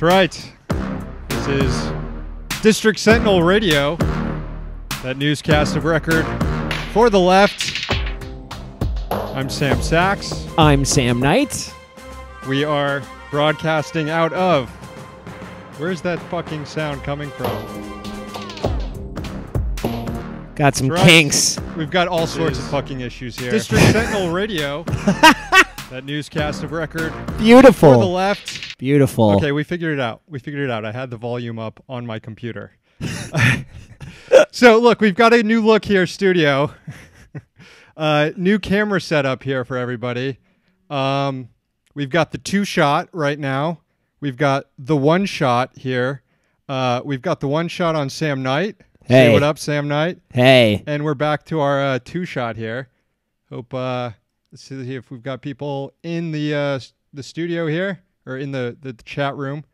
That's right. This is District Sentinel Radio, that newscast of record for the left. I'm Sam Sachs. I'm Sam Knight. We are broadcasting out of... Where's that fucking sound coming from? Got some right. kinks. We've got all sorts of fucking issues here. District Sentinel Radio, that newscast of record Beautiful. for the left. Beautiful. Okay, we figured it out. I had the volume up on my computer. So, look, we've got a new look here, studio. New camera setup here for everybody. We've got the 2-shot right now. We've got the 1-shot here. We've got the 1-shot on Sam Knight. Hey. Say what up, Sam Knight. Hey. And we're back to our 2-shot here. Hope, let's see if we've got people in the studio here, or in the chat room.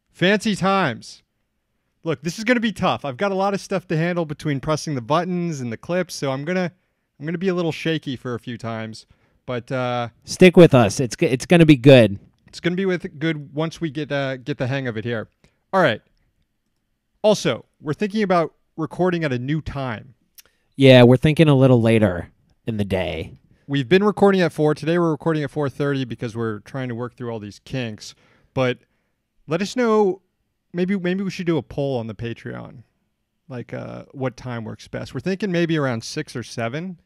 Fancy times. Look, this is going to be tough. I've got a lot of stuff to handle between pressing the buttons and the clips, so I'm gonna be a little shaky for a few times. But stick with us. It's going to be good. It's going to be good once we get the hang of it here. All right. Also, we're thinking about recording at a new time. Yeah, we're thinking a little later in the day. We've been recording at 4. Today we're recording at 4:30 because we're trying to work through all these kinks. But let us know. Maybe we should do a poll on the Patreon, like what time works best. We're thinking maybe around 6 or 7.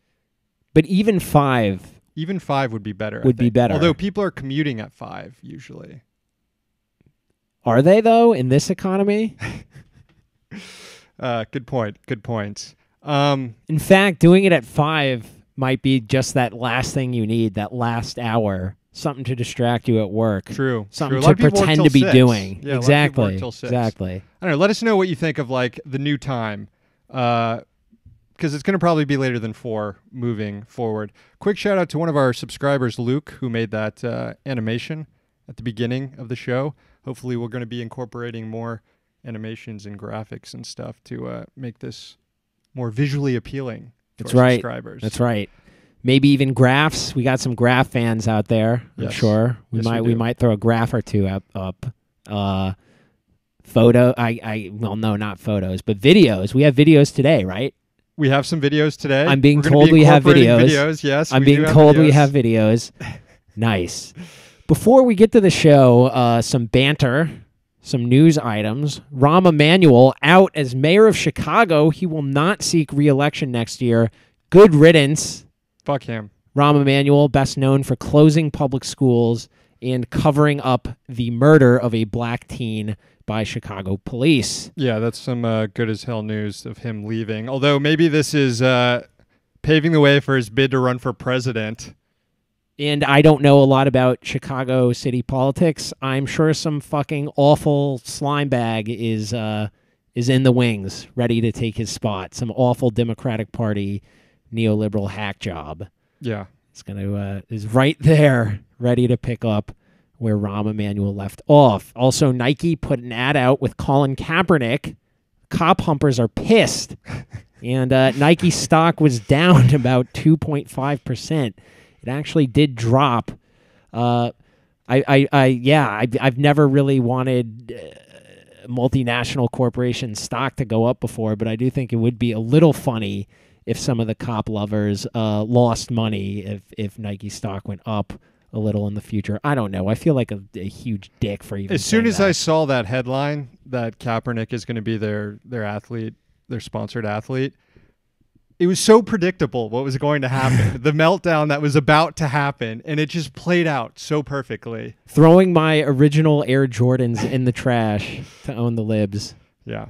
But even 5. Even 5 would be better. Would be better. Although people are commuting at 5 usually. Are they though in this economy? Good point. Good point. In fact, doing it at 5 might be just that last thing you need, that last hour, something to distract you at work. True. Something True. to pretend to be 6. doing. Yeah, exactly. I Exactly. don't know. Let us know what you think of like the new time, because it's going to probably be later than 4 moving forward. Quick shout out to one of our subscribers, Luke, who made that animation at the beginning of the show. Hopefully, we're going to be incorporating more animations and graphics and stuff to make this more visually appealing to our subscribers. That's right. Maybe even graphs. We got some graph fans out there. I'm sure we might throw a graph or two up. Photo. Well, no, not photos, but videos. We have videos today, right? We have some videos today. I'm being told we have videos. Yes, I'm being told we have videos. Nice. Before we get to the show, some banter. Some news items. Rahm Emanuel out as mayor of Chicago. He will not seek re-election next year. Good riddance. Fuck him. Rahm Emanuel, best known for closing public schools and covering up the murder of a black teen by Chicago police. Yeah, that's some good as hell news of him leaving. Although maybe this is paving the way for his bid to run for president. And I don't know a lot about Chicago city politics. I'm sure some fucking awful slime bag is in the wings, ready to take his spot. Some awful Democratic Party neoliberal hack job. Yeah, it's is right there, ready to pick up where Rahm Emanuel left off. Also, Nike put an ad out with Colin Kaepernick. Cop humpers are pissed, and Nike stock was down about 2.5%. It actually did drop. I've never really wanted multinational corporation stock to go up before, but I do think it would be a little funny if some of the cop lovers lost money if Nike stock went up a little in the future. I don't know. I feel like a huge dick for even. As soon as that. I saw that headline that Kaepernick is going to be their athlete, their sponsored athlete. It was so predictable what was going to happen, the meltdown that was about to happen, and it just played out so perfectly. Throwing my original Air Jordans in the trash to own the libs. Yeah.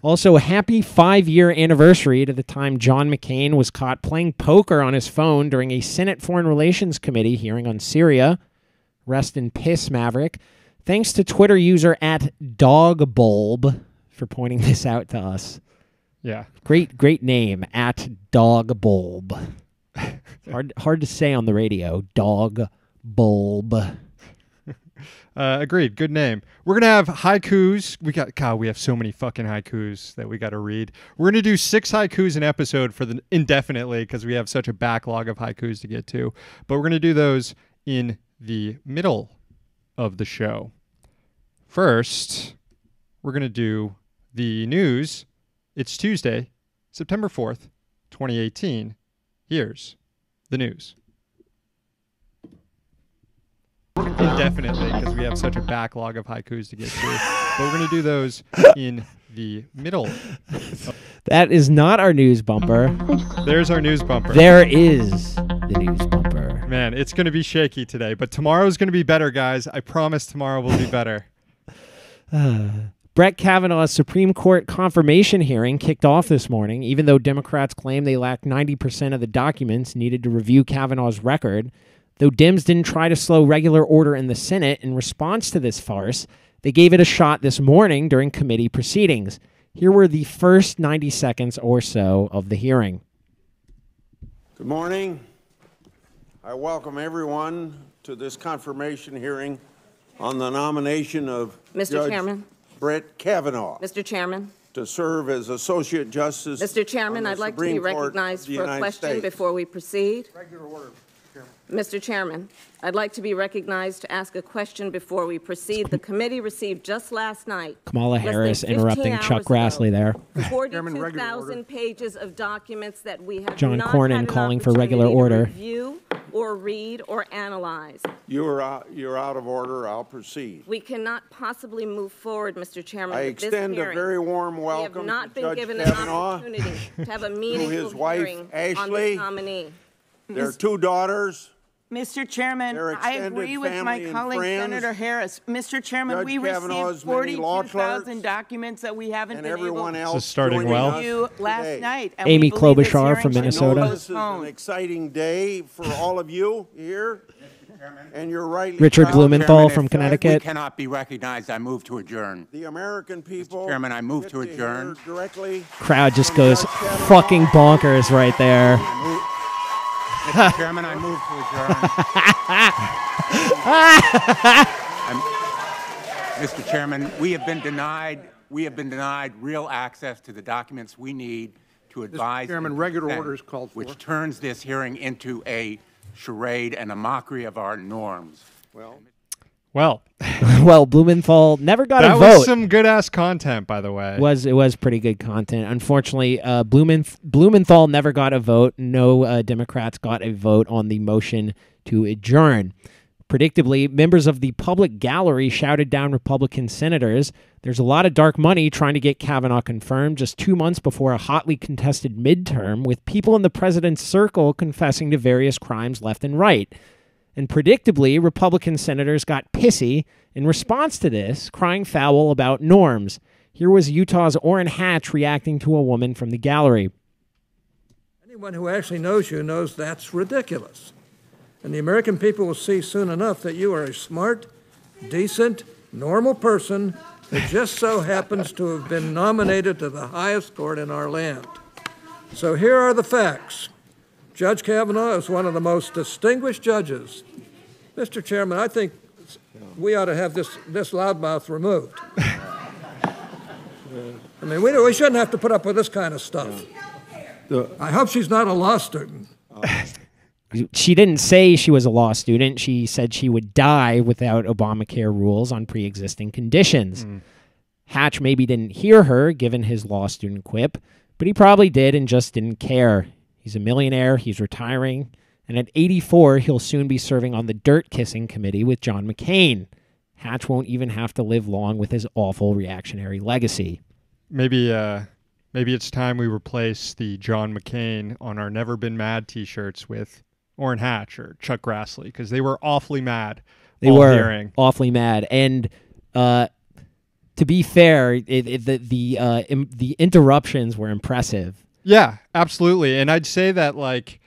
Also, a happy 5-year anniversary to the time John McCain was caught playing poker on his phone during a Senate Foreign Relations Committee hearing on Syria. Rest in piss, Maverick. Thanks to Twitter user @DogBulb for pointing this out to us. Yeah. Great name, @DogBulb. hard to say on the radio. DogBulb. Agreed. Good name. We're going to have haikus. We have so many fucking haikus that we got to read. We're going to do 6 haikus an episode for the indefinitely because we have such a backlog of haikus to get to. But we're going to do those in the middle of the show. first, we're going to do the news. It's Tuesday, September 4th, 2018. Here's the news. Indefinitely, because we have such a backlog of haikus to get through. But we're going to do those in the middle. That is not our news bumper. There's our news bumper. There is the news bumper. Man, it's going to be shaky today, but tomorrow's going to be better, guys. I promise tomorrow will be better. Brett Kavanaugh's Supreme Court confirmation hearing kicked off this morning, even though Democrats claim they lack 90% of the documents needed to review Kavanaugh's record. Though Dems didn't try to slow regular order in the Senate in response to this farce, they gave it a shot this morning during committee proceedings. Here were the first 90 seconds or so of the hearing. Good morning. I welcome everyone to this confirmation hearing on the nomination of Mr. Chairman. Brett Kavanaugh Mr. Chairman. to serve as Associate Justice. Mr. Chairman, I'd like to be recognized for a question before we proceed. Regular order, Chairman. Mr. Chairman, I'd like to be recognized to ask a question before we proceed. The committee received just last night. Kamala Harris interrupting Chuck Grassley there. 42,000 pages of documents that we have John not Cornyn had an calling for regular opportunity to order. review or read or analyze. You're out of order. I'll proceed. We cannot possibly move forward, Mr. Chairman, I with this extend hearing. a very warm We welcome have not to been Judge given Kavanaugh, an opportunity to have a meaningful his wife, hearing on Ashley. this nominee. Their two daughters. Mr. Chairman, Their I extended agree with my family and colleague, friends. Senator Harris. Mr. Chairman, Judge we Kavanaugh's received many law 42,000 clerks documents that we haven't and been able everyone to else This is starting joining well. us review last today. night. And Amy we believe this Klobuchar hearing from should be Minnesota. This is an postponed. exciting day for all of you here, and you're rightly Richard proud. Blumenthal Chairman, from if Connecticut. we cannot be recognized, I move to adjourn. The American people. Chairman, I move get to adjourn. hear directly. Crowd just goes fucking bonkers right there. Mr. Chairman, I move to adjourn. Mr. Chairman, we have been denied real access to the documents we need to advise. Mr. Chairman, and regular consent, order is called for. which turns this hearing into a charade and a mockery of our norms. Well, Well, Blumenthal never got that a was vote. some good-ass content, by the way. It was pretty good content. Unfortunately, Blumenthal never got a vote. No Democrats got a vote on the motion to adjourn. Predictably, members of the public gallery shouted down Republican senators. There's a lot of dark money trying to get Kavanaugh confirmed just 2 months before a hotly contested midterm, with people in the president's circle confessing to various crimes left and right. And predictably, Republican senators got pissy in response to this, crying foul about norms. Here was Utah's Orrin Hatch reacting to a woman from the gallery. Anyone who actually knows you knows that's ridiculous. And the American people will see soon enough that you are a smart, decent, normal person that just so happens to have been nominated to the highest court in our land. So here are the facts. Judge Kavanaugh is one of the most distinguished judges. Mr. Chairman, I think we ought to have this loudmouth removed. I mean, we shouldn't have to put up with this kind of stuff. I hope she's not a law student. She didn't say she was a law student. She said she would die without Obamacare rules on pre-existing conditions. Hatch maybe didn't hear her, given his law student quip, but he probably did and just didn't care. He's a millionaire, he's retiring, and at 84, he'll soon be serving on the dirt-kissing committee with John McCain. Hatch won't even have to live long with his awful reactionary legacy. Maybe it's time we replace the John McCain on our Never Been Mad t-shirts with Orrin Hatch or Chuck Grassley, because they were awfully mad. They were awfully mad. And to be fair, the interruptions were impressive. Yeah, absolutely. And I'd say that, like,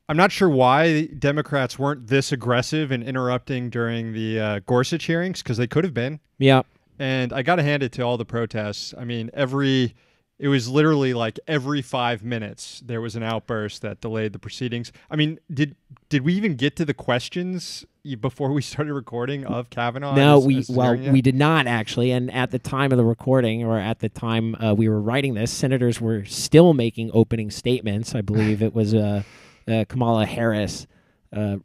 I'm not sure why Democrats weren't this aggressive in interrupting during the Gorsuch hearings, because they could have been. Yeah. And I got to hand it to all the protests. I mean, it was literally like every 5 minutes there was an outburst that delayed the proceedings. I mean, did we even get to the questions before we started recording of Kavanaugh? No, we did not actually. And at the time of the recording, or at the time we were writing this, senators were still making opening statements. I believe it was Kamala Harris,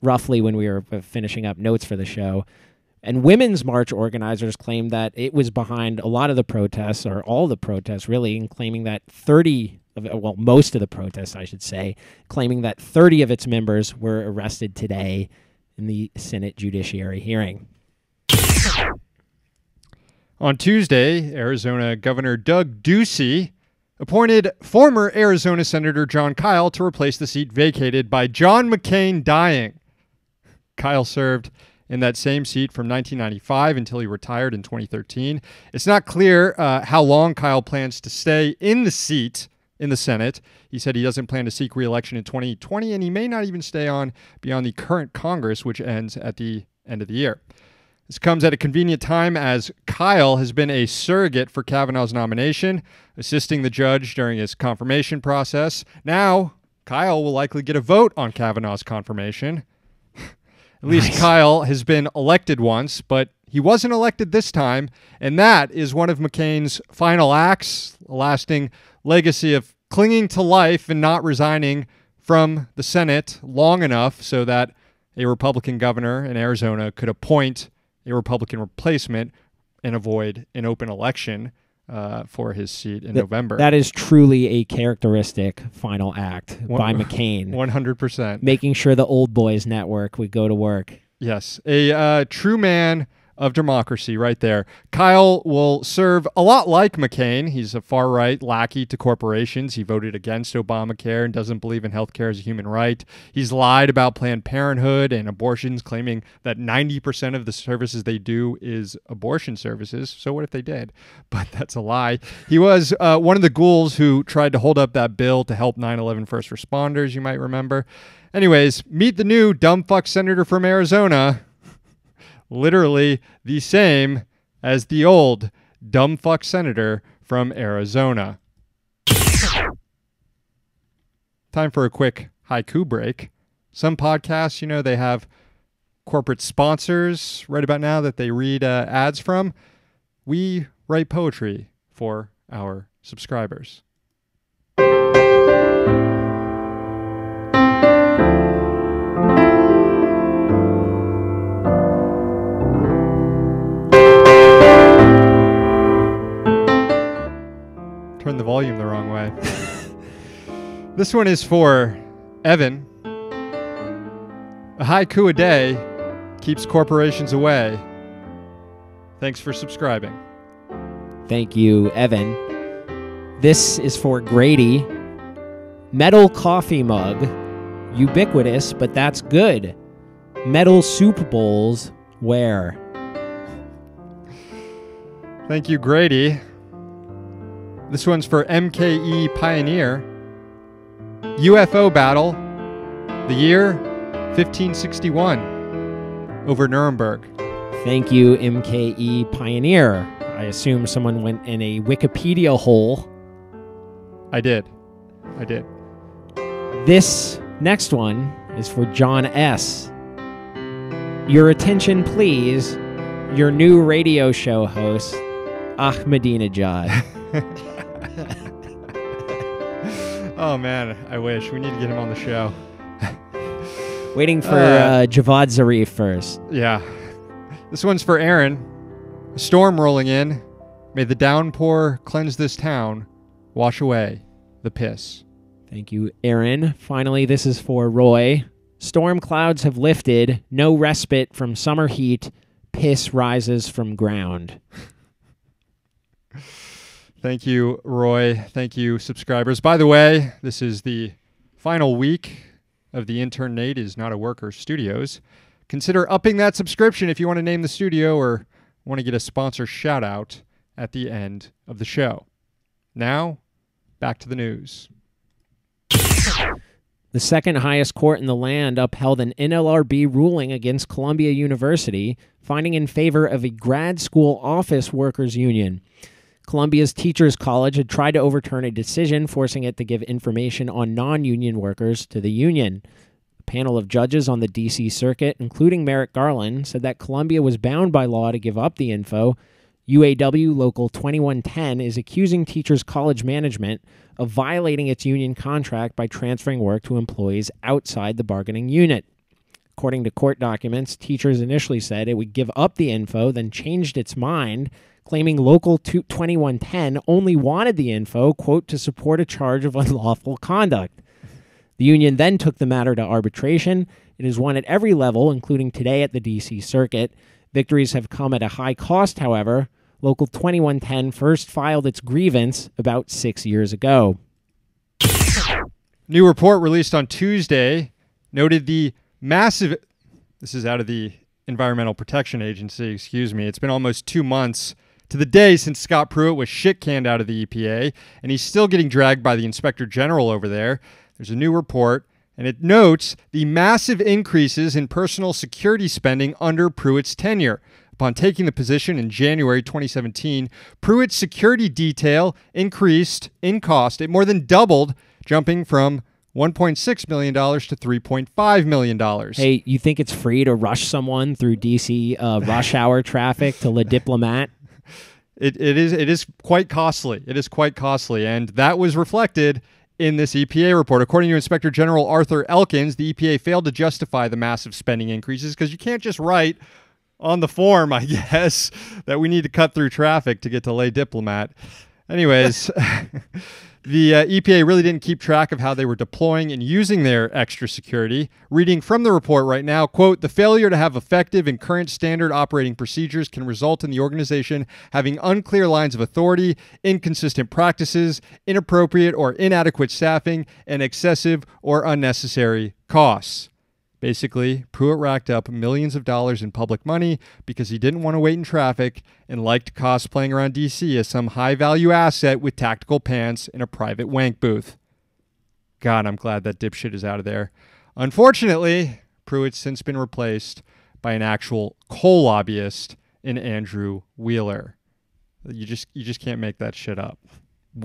roughly when we were finishing up notes for the show. And Women's March organizers claimed that it was behind a lot of the protests, or all the protests really, and claiming that most of the protests, I should say, claiming that 30 of its members were arrested today in the Senate Judiciary hearing. On Tuesday, Arizona Governor Doug Ducey appointed former Arizona Senator John Kyle to replace the seat vacated by John McCain dying. Kyle served in that same seat from 1995 until he retired in 2013. It's not clear how long Kyle plans to stay in the seat in the Senate. He said he doesn't plan to seek re-election in 2020, and he may not even stay on beyond the current Congress, which ends at the end of the year. This comes at a convenient time as Kyle has been a surrogate for Kavanaugh's nomination, assisting the judge during his confirmation process. Now, Kyle will likely get a vote on Kavanaugh's confirmation. At least Kyle has been elected once, but he wasn't elected this time, and that is one of McCain's final acts, a lasting legacy of clinging to life and not resigning from the Senate long enough so that a Republican governor in Arizona could appoint a Republican replacement and avoid an open election for his seat in November. That is truly a characteristic final act by McCain. 100%. Making sure the old boys network would go to work. Yes, a true man of democracy right there. Kyle will serve a lot like McCain. He's a far-right lackey to corporations. He voted against Obamacare and doesn't believe in healthcare as a human right. He's lied about Planned Parenthood and abortions, claiming that 90% of the services they do is abortion services. So what if they did? But that's a lie. He was one of the ghouls who tried to hold up that bill to help 9/11 first responders, you might remember. Anyways, meet the new dumb fuck senator from Arizona. Literally the same as the old dumb fuck senator from Arizona. Time for a quick haiku break. Some podcasts, they have corporate sponsors right about now that they read ads from. We write poetry for our subscribers. Turn the volume the wrong way. This one is for Evan. A haiku a day keeps corporations away. Thanks for subscribing. Thank you, Evan. This is for Grady. Metal coffee mug. Ubiquitous, but that's good. Metal soup bowls. Where? Thank you, Grady. This one's for MKE Pioneer. UFO battle, the year 1561, over Nuremberg. Thank you, MKE Pioneer. I assume someone went in a Wikipedia hole. I did. This next one is for John S. Your attention, please. Your new radio show host, Ahmadinejad. Oh, man, I wish. We need to get him on the show. Waiting for Javad Zarif first. Yeah. This one's for Aaron. A storm rolling in. May the downpour cleanse this town. Wash away the piss. Thank you, Aaron. Finally, this is for Roy. Storm clouds have lifted. No respite from summer heat. Piss rises from ground. Thank you, Roy. Thank you, subscribers. By the way, this is the final week of the Intern Nate is Not a Worker Studios. Consider upping that subscription if you want to name the studio or want to get a sponsor shout out at the end of the show. Now, back to the news. The second highest court in the land upheld an NLRB ruling against Columbia University, finding in favor of a grad school office workers union. Columbia's Teachers College had tried to overturn a decision forcing it to give information on non-union workers to the union. A panel of judges on the D.C. Circuit, including Merrick Garland, said that Columbia was bound by law to give up the info. UAW Local 2110 is accusing Teachers College management of violating its union contract by transferring work to employees outside the bargaining unit. According to court documents, teachers initially said it would give up the info, then changed its mind, claiming Local 2110 only wanted the info, quote, to support a charge of unlawful conduct. The union then took the matter to arbitration. It is won at every level, including today at the D.C. Circuit. Victories have come at a high cost, however. Local 2110 first filed its grievance about 6 years ago. New report released on Tuesday noted the massive, this is out of the Environmental Protection Agency, excuse me. It's been almost 2 months to the day since Scott Pruitt was shit-canned out of the EPA, and he's still getting dragged by the Inspector General over there. There's a new report, and it notes the massive increases in personal security spending under Pruitt's tenure. Upon taking the position in January 2017, Pruitt's security detail increased in cost. It more than doubled, jumping from $1.6 million to $3.5 million. Hey, you think it's free to rush someone through D.C. Rush hour traffic to Le Diplomat? It is quite costly. It is quite costly, and that was reflected in this EPA report. According to Inspector General Arthur Elkins, the EPA failed to justify the massive spending increases because you can't just write on the form, I guess, that we need to cut through traffic to get to Le Diplomat. Anyways, the EPA really didn't keep track of how they were deploying and using their extra security. Reading from the report right now, quote, the failure to have effective and current standard operating procedures can result in the organization having unclear lines of authority, inconsistent practices, inappropriate or inadequate staffing, and excessive or unnecessary costs. Basically, Pruitt racked up millions of dollars in public money because he didn't want to wait in traffic and liked cosplaying around D.C. as some high-value asset with tactical pants in a private wank booth. God, I'm glad that dipshit is out of there. Unfortunately, Pruitt's since been replaced by an actual coal lobbyist in Andrew Wheeler. You just can't make that shit up.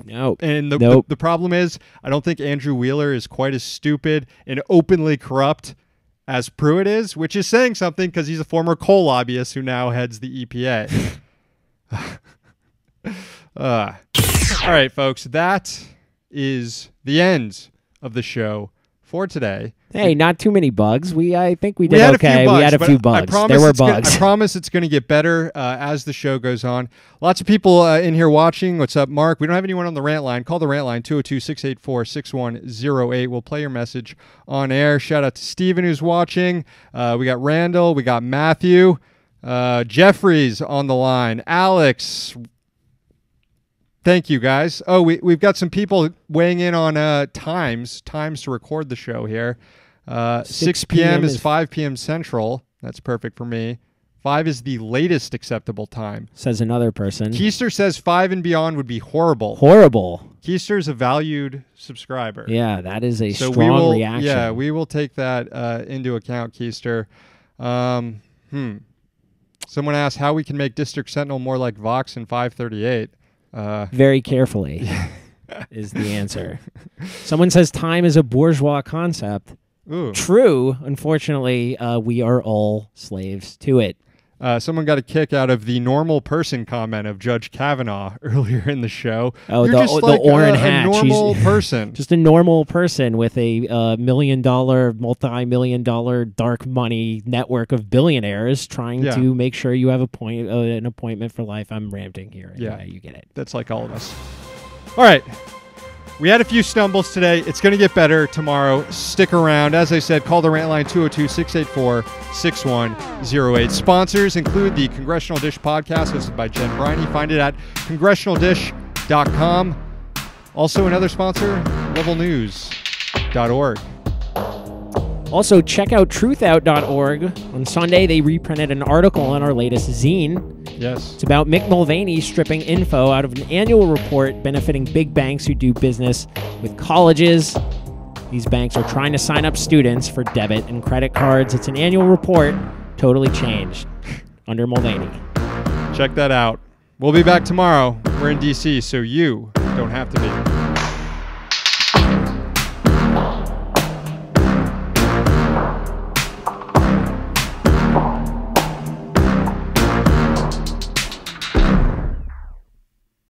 Nope. And Nope. the problem is, I don't think Andrew Wheeler is quite as stupid and openly corrupt as Pruitt is, which is saying something because he's a former coal lobbyist who now heads the EPA. All right, folks, that is the end of the show for today. Hey, not too many bugs. I think we did had okay. A few bugs, we had a but few bugs. There were bugs. I promise it's going to get better as the show goes on. Lots of people in here watching. What's up, Mark? We don't have anyone on the rant line. Call the rant line, 202-684-6108. We'll play your message on air. Shout out to Steven who's watching. We got Randall. We got Matthew. Jeffrey's on the line. Alex. Thank you, guys. Oh, we've got some people weighing in on times to record the show here. 6 p.m. is 5 p.m. Central. That's perfect for me. 5 is the latest acceptable time. Says another person. Keister says 5 and beyond would be horrible. Horrible. Keister's a valued subscriber. Yeah, that is a strong reaction. Yeah, we will take that into account, Keister. Someone asked how we can make District Sentinel more like Vox in 538. Very carefully is the answer. Someone says time is a bourgeois concept. Ooh. True. Unfortunately, we are all slaves to it. Someone got a kick out of the normal person comment of Judge Kavanaugh earlier in the show. Oh, You're the just like Orrin Hatch. A normal person. Just a normal person with a $1 million, multi-million-dollar dark money network of billionaires trying to make sure you have an appointment for life. I'm ranting here. Anyway, you get it. That's like all of us. All right. We had a few stumbles today. It's going to get better tomorrow. Stick around. As I said, call the rant line 202-684-6108. Sponsors include the Congressional Dish podcast hosted by Jen Briney. Find it at congressionaldish.com. Also another sponsor, levelnews.org. Also, check out truthout.org. On Sunday, they reprinted an article on our latest zine. Yes. It's about Mick Mulvaney stripping info out of an annual report benefiting big banks who do business with colleges. These banks are trying to sign up students for debit and credit cards. It's an annual report, totally changed under Mulvaney. Check that out. We'll be back tomorrow. We're in D.C., so you don't have to be.